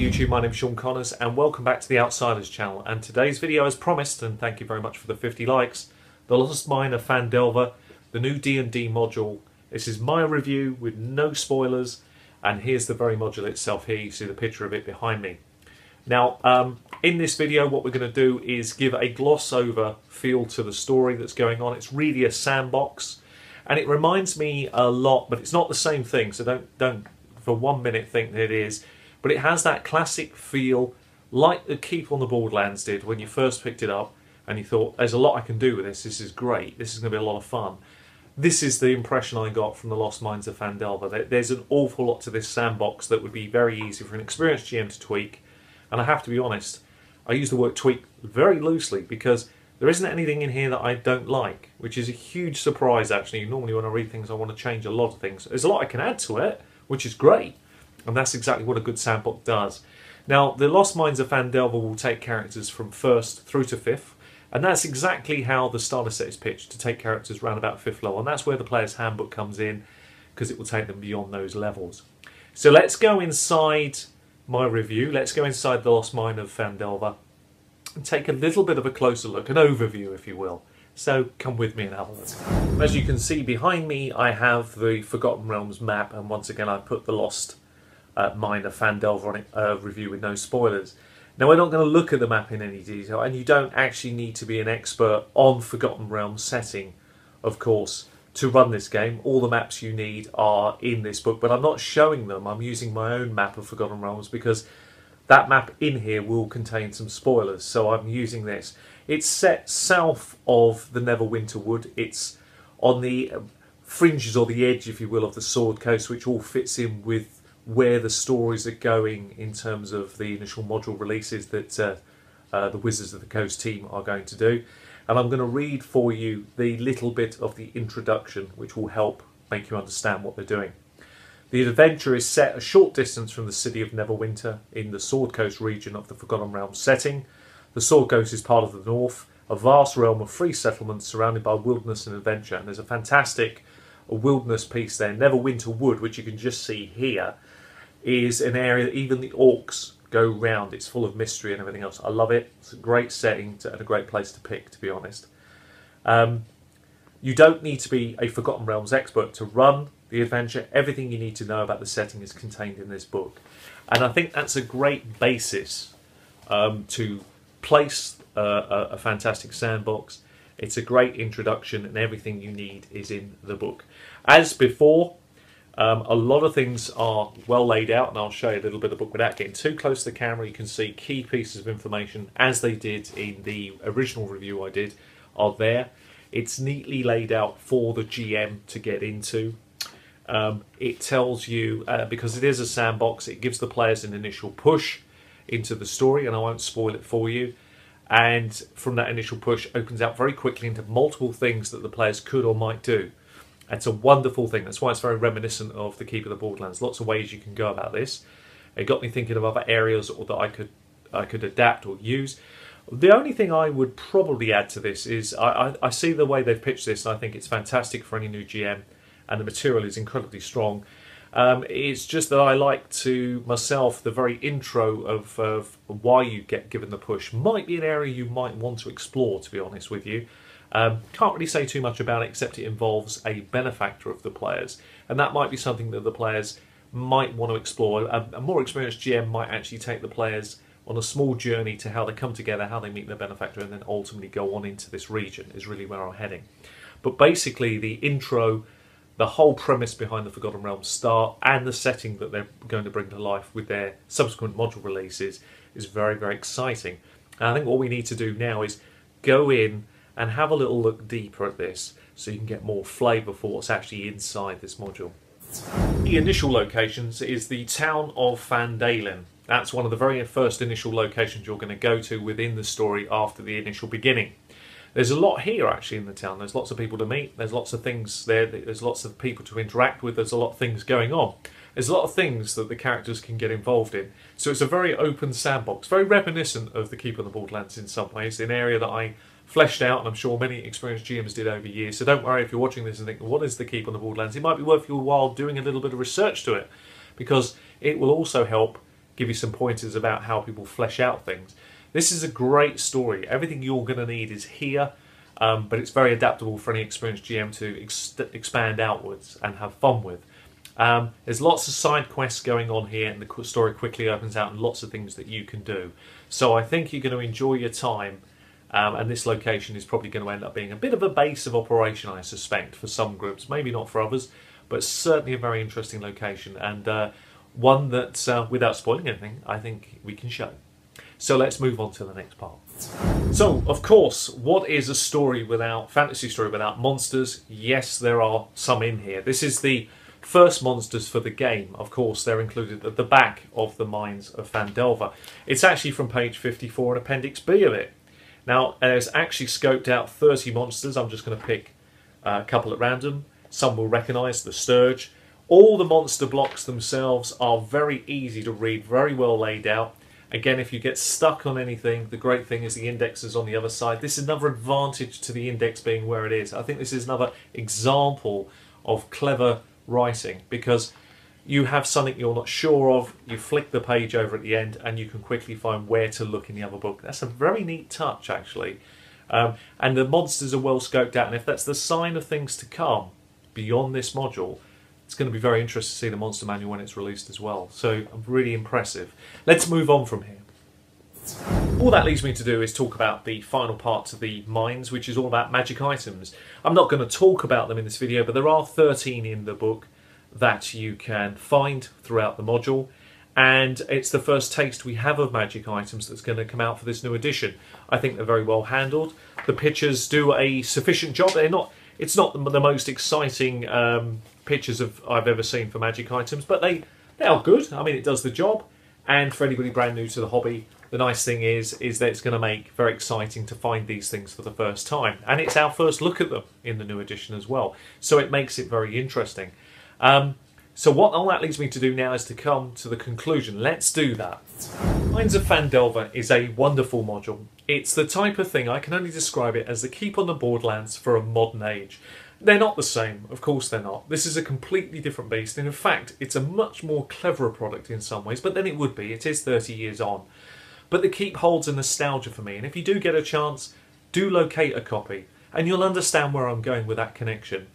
YouTube, my name is Sean Connors and welcome back to the Outsiders channel, and today's video, as promised, and thank you very much for the 50 likes, The Lost Mine of Phandelver, the new D&D module. This is my review with no spoilers, and here's the very module itself. Here you see the picture of it behind me. Now, in this video what we're going to do is give a gloss over feel to the story that's going on. It's really a sandbox, and it reminds me a lot, but it's not the same thing, so don't for 1 minute think that it is. But it has that classic feel like the Keep on the Borderlands did when you first picked it up and you thought, there's a lot I can do with this, this is great, this is going to be a lot of fun. This is the impression I got from The Lost Mines of Phandelver. There's an awful lot to this sandbox that would be very easy for an experienced GM to tweak. And I have to be honest, I use the word tweak very loosely because there isn't anything in here that I don't like, which is a huge surprise actually. Normally when I read things I want to change a lot of things. There's a lot I can add to it, which is great. And that's exactly what a good sandbox does. Now, The Lost Mines of Phandelver will take characters from 1st through to 5th, and that's exactly how the starter set is pitched, to take characters around about 5th level, and that's where the player's handbook comes in, because it will take them beyond those levels. So let's go inside my review, let's go inside The Lost Mine of Phandelver, and take a little bit of a closer look, an overview if you will. So come with me and have a look. As you can see behind me, I have the Forgotten Realms map, and once again I've put The Lost Mine of Phandelver on it, review with no spoilers. Now we're not going to look at the map in any detail, and you don't actually need to be an expert on Forgotten Realms setting, of course, to run this game. All the maps you need are in this book, but I'm not showing them. I'm using my own map of Forgotten Realms because that map in here will contain some spoilers, so I'm using this. It's set south of the Neverwinter Wood. It's on the fringes or the edge, if you will, of the Sword Coast, which all fits in with where the stories are going in terms of the initial module releases that the Wizards of the Coast team are going to do. And I'm going to read for you the little bit of the introduction, which will help make you understand what they're doing. The adventure is set a short distance from the city of Neverwinter in the Sword Coast region of the Forgotten Realms setting. The Sword Coast is part of the North, a vast realm of free settlements surrounded by wilderness and adventure. And there's a fantastic wilderness piece there. Neverwinter Wood, which you can just see here, is an area that even the orcs go round. It's full of mystery and everything else. I love it. It's a great setting and a great place to pick, to be honest. You don't need to be a Forgotten Realms expert to run the adventure. Everything you need to know about the setting is contained in this book. And I think that's a great basis to place a fantastic sandbox. It's a great introduction, and everything you need is in the book. As before, a lot of things are well laid out, and I'll show you a little bit of the book without getting too close to the camera. You can see key pieces of information, as they did in the original review I did, are there. It's neatly laid out for the GM to get into. It tells you, because it is a sandbox, it gives the players an initial push into the story, and I won't spoil it for you. And from that initial push opens out very quickly into multiple things that the players could or might do. It's a wonderful thing. That's why it's very reminiscent of the Keep of the Borderlands. Lots of ways you can go about this. It got me thinking of other areas that I could adapt or use. The only thing I would probably add to this is I see the way they've pitched this, and I think it's fantastic for any new GM, and the material is incredibly strong. It's just that I like to, myself, the very intro of why you get given the push might be an area you might want to explore, to be honest with you. Can't really say too much about it, except it involves a benefactor of the players, and that might be something that the players might want to explore. A more experienced GM might actually take the players on a small journey to how they come together, how they meet their benefactor, and then ultimately go on into this region, is really where I'm heading. But basically the intro, the whole premise behind the Forgotten Realms start, and the setting that they're going to bring to life with their subsequent module releases is very, very exciting. And I think what we need to do now is go in and have a little look deeper at this so you can get more flavour for what's actually inside this module. The initial locations is the town of Phandalin. That's one of the very first initial locations you're going to go to within the story after the initial beginning. There's a lot here actually in the town. There's lots of people to meet, there's lots of things there, there's lots of people to interact with, there's a lot of things going on. There's a lot of things that the characters can get involved in. So it's a very open sandbox, very reminiscent of the Keep on the Borderlands in some ways, an area that I fleshed out, and I'm sure many experienced GMs did over years. So don't worry if you're watching this and think, what is the Keep on the Borderlands? It might be worth your while doing a little bit of research to it, because it will also help give you some pointers about how people flesh out things. This is a great story. Everything you're going to need is here, but it's very adaptable for any experienced GM to expand outwards and have fun with. There's lots of side quests going on here, and the story quickly opens out and lots of things that you can do. So I think you're going to enjoy your time, and this location is probably going to end up being a bit of a base of operation, I suspect, for some groups, maybe not for others, but certainly a very interesting location, and one that, without spoiling anything, I think we can show. So let's move on to the next part. So, of course, what is a fantasy story without monsters? Yes, there are some in here. This is the first monsters for the game. Of course, they're included at the back of the Mines of Phandelver. It's actually from page 54 and Appendix B of it. Now, there's actually scoped out 30 monsters. I'm just going to pick a couple at random. Some will recognise the Sturge. All the monster blocks themselves are very easy to read, very well laid out. Again, if you get stuck on anything, the great thing is the index is on the other side. This is another advantage to the index being where it is. I think this is another example of clever writing, because you have something you're not sure of, you flick the page over at the end and you can quickly find where to look in the other book. That's a very neat touch, actually. And the monsters are well scoped out, and if that's the sign of things to come beyond this module, it's going to be very interesting to see the monster manual when it's released as well. So really impressive. Let's move on from here. All that leads me to do is talk about the final part to the mines, which is all about magic items. I'm not going to talk about them in this video, but there are 13 in the book that you can find throughout the module, and it's the first taste we have of magic items that's going to come out for this new edition. I think they're very well handled. The pictures do a sufficient job. It's not the most exciting pictures I've ever seen for magic items, but they are good. I mean, it does the job. And for anybody brand new to the hobby, the nice thing is that it's going to make very exciting to find these things for the first time. And it's our first look at them in the new edition as well. So it makes it very interesting. So what all that leads me to do now is to come to the conclusion. Let's do that. Mines of Phandelver is a wonderful module. It's the type of thing, I can only describe it as the Keep on the Borderlands for a modern age. They're not the same, of course they're not. This is a completely different beast, and in fact it's a much more cleverer product in some ways, but then it would be, it is 30 years on. But the Keep holds a nostalgia for me, and if you do get a chance, do locate a copy, and you'll understand where I'm going with that connection.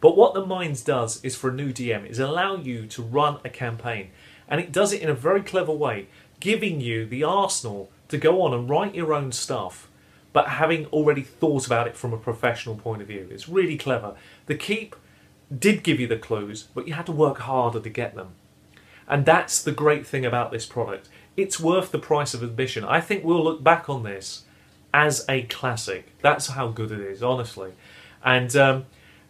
But what the Mines does is, for a new DM, is allow you to run a campaign, and it does it in a very clever way, giving you the arsenal to go on and write your own stuff, but having already thought about it from a professional point of view. It's really clever. The Keep did give you the clues, but you had to work harder to get them. And that's the great thing about this product. It's worth the price of admission. I think we'll look back on this as a classic. That's how good it is, honestly. And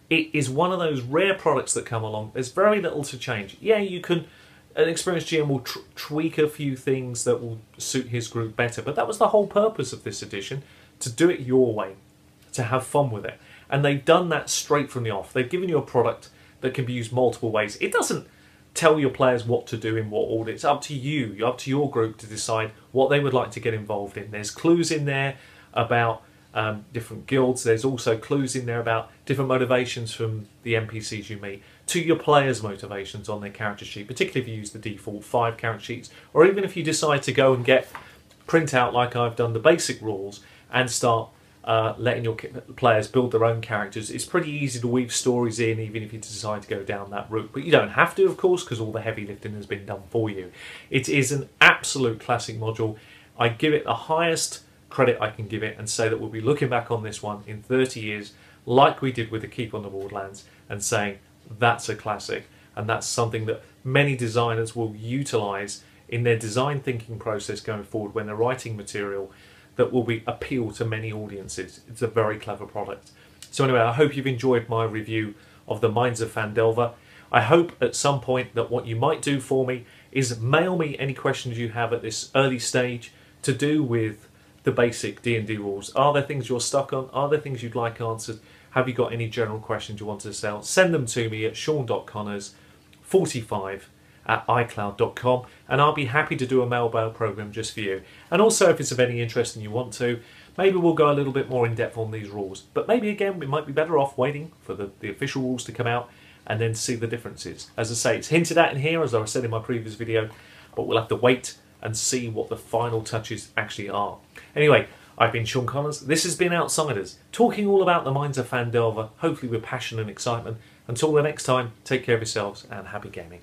it is one of those rare products that come along. There's very little to change. Yeah, you can... An experienced GM will tweak a few things that will suit his group better, but that was the whole purpose of this edition, to do it your way, to have fun with it. And they've done that straight from the off. They've given you a product that can be used multiple ways. It doesn't tell your players what to do in what order. It's up to you, up to your group to decide what they would like to get involved in. There's clues in there about different guilds. There's also clues in there about different motivations from the NPCs you meet to your players' motivations on their character sheet, particularly if you use the default 5 character sheets, or even if you decide to go and print out, like I've done, the basic rules and start letting your players build their own characters. It's pretty easy to weave stories in, even if you decide to go down that route. But you don't have to, of course, because all the heavy lifting has been done for you. It is an absolute classic module. I give it the highest credit I can give it and say that we'll be looking back on this one in 30 years, like we did with the Keep on the Borderlands, and saying that's a classic. And that's something that many designers will utilise in their design thinking process going forward when they're writing material that will be appeal to many audiences. It's a very clever product. So anyway, I hope you've enjoyed my review of the Mines of Phandelver. I hope at some point that what you might do for me is mail me any questions you have at this early stage to do with the basic D&D rules. Are there things you're stuck on? Are there things you'd like answered? Have you got any general questions you want to sell? Send them to me at sean.connors45@icloud.com, and I'll be happy to do a mail program just for you. And also, if it's of any interest and you want to, maybe we'll go a little bit more in depth on these rules. But maybe again, we might be better off waiting for the official rules to come out and then see the differences. As I say, it's hinted at in here, as I said in my previous video, but we'll have to wait and see what the final touches actually are. Anyway, I've been Sean Connors. This has been Outsiders, talking all about the Mines of Phandelver, hopefully with passion and excitement. Until the next time, take care of yourselves and happy gaming.